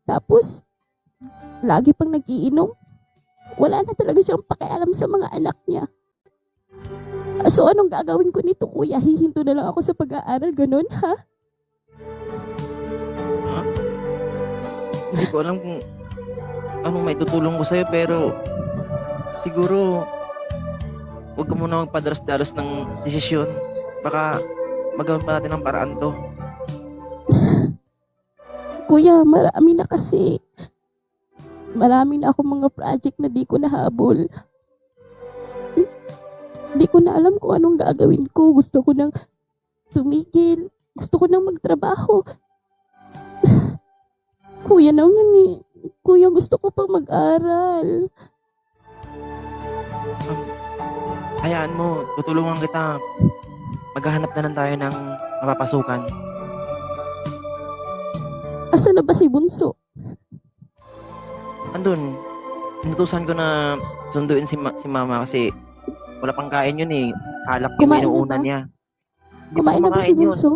Tapos, lagi pang nag-iinom. Wala na talaga siyang pakialam sa mga anak niya. So, anong gagawin ko nito, kuya? Hihinto na lang ako sa pag-aaral, ganun, ha? Ha? Hindi ko alam kung anong may tutulong ko sa'yo, pero siguro huwag ka muna magpadalas-dalas ng desisyon. Baka magawan pa natin ng paraan to. Kuya, marami na kasi. Marami na akong mga project na di ko nahabol. Di ko na alam kung anong gagawin ko. Gusto ko nang tumigil. Gusto ko nang magtrabaho. Kuya naman eh. Kuya, gusto ko pang mag-aral. Hayaan mo, tutulungan kita. Maghahanap na lang tayo ng mapapasukan. Asa na ba si Bunso? Andun, inutusan ko na sunduin si mama kasi wala pang kain yun eh. Alak yung Kumain na inuuna ba? niya. Hindi pa Kumain na ba si kumakain yun. Bunso?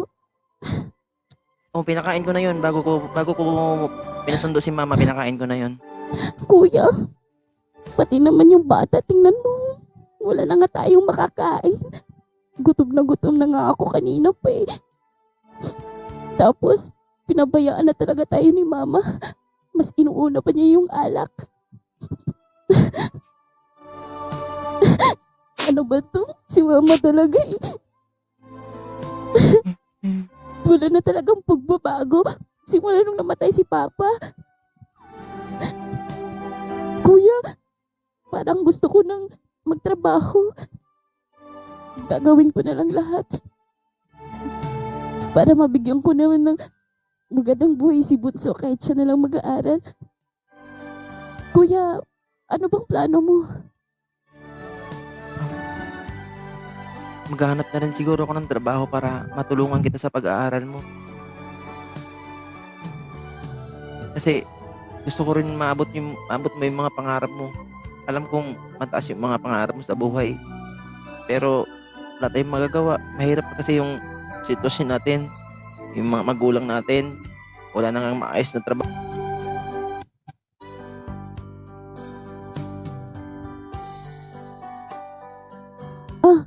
Oh, pinakain ko na yun. Bago ko pinasundo si mama, pinakain ko na yun. Kuya, pati naman yung bata, tingnan mo. Wala na nga tayong makakain. Gutom na nga ako kanina pa eh. Tapos, pinabayaan na talaga tayo ni mama. Mas inuuna pa niya yung alak. Ano ba to? Si mama talaga eh. Wala na talagang pagbabago. Simula nung namatay si papa. Kuya, parang gusto ko nang magtrabaho. Gagawin ko na lang lahat. Para mabigyan ko naman ng magandang buhay si Bunso kahit siya na lang mag-aaral. Kuya, ano bang plano mo? Maghahanap na rin siguro ako ng trabaho para matulungan kita sa pag-aaral mo. Kasi gusto ko rin maabot mo yung mga pangarap mo. Alam kong mataas yung mga pangarap mo sa buhay. Pero wala tayong magagawa. Mahirap kasi yung sitwasyon natin. Yung mga magulang natin. Wala na nga maayos na trabaho. Ah,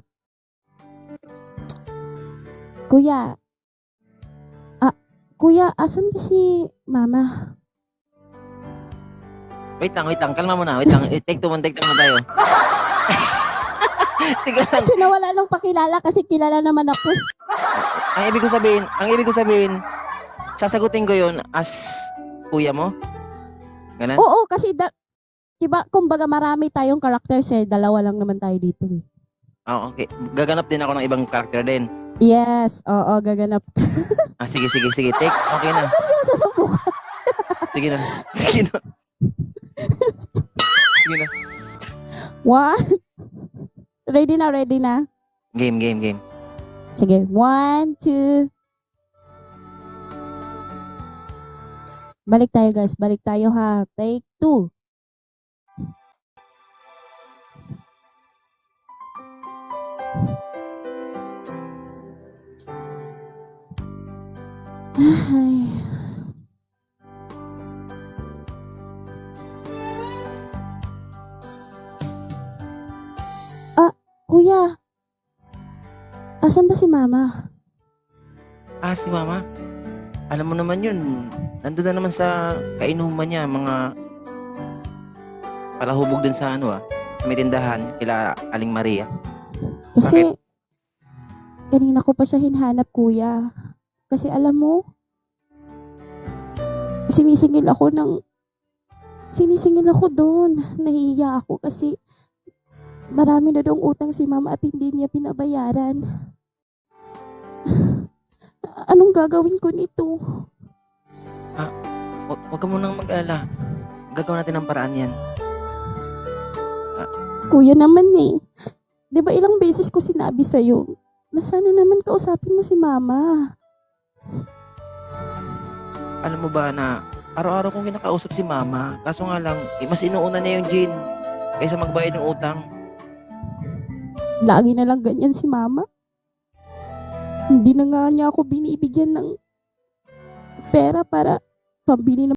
kuya. Kuya, asan ba si mama? Wait lang. Kalma muna. Wait lang. Take two muna tayo. Tiga lang. Medyo nawala nung pakilala kasi kilala naman ako. Ang ibig ko sabihin, sasagutin ko yun as kuya mo? Ganun? Oo, kasi diba, kumbaga marami tayong characters eh. Dalawa lang naman tayo dito eh. Oh, okay. Gaganap din ako ng ibang character din. Yes, oo, gaganap. Sige. Take. Okay na. Seryoso na mukha. Sige na. One. Ready na. Game. Sige, 1, 2. Balik tayo guys, balik tayo ha. Take 2. Ay. Kuya, asan ba si mama? Si mama. Alam mo naman yun. Nandun na naman sa kainuman niya. Mga palahubog din sa sa may tindahan. Kila Aling Maria. Kasi, kanina ko pa siya hinhanap, kuya. Kasi alam mo, sinisingil ako doon. Nahihiya ako kasi marami na daw utang si mama at hindi niya pinabayaran. Anong gagawin ko nito? Huwag ka munang mag-alala. Gagawin natin ang paraan yan. Kuya naman eh. Di ba ilang beses ko sinabi sa'yo na sana naman kausapin mo si mama. Alam mo ba na araw-araw kong kinakausap si mama. Kaso nga lang, mas inuuna niya yung gin kaysa magbayad ng utang. Lagi na lang ganyan si mama. Hindi na nga niya ako binibigyan ng pera para pambili ng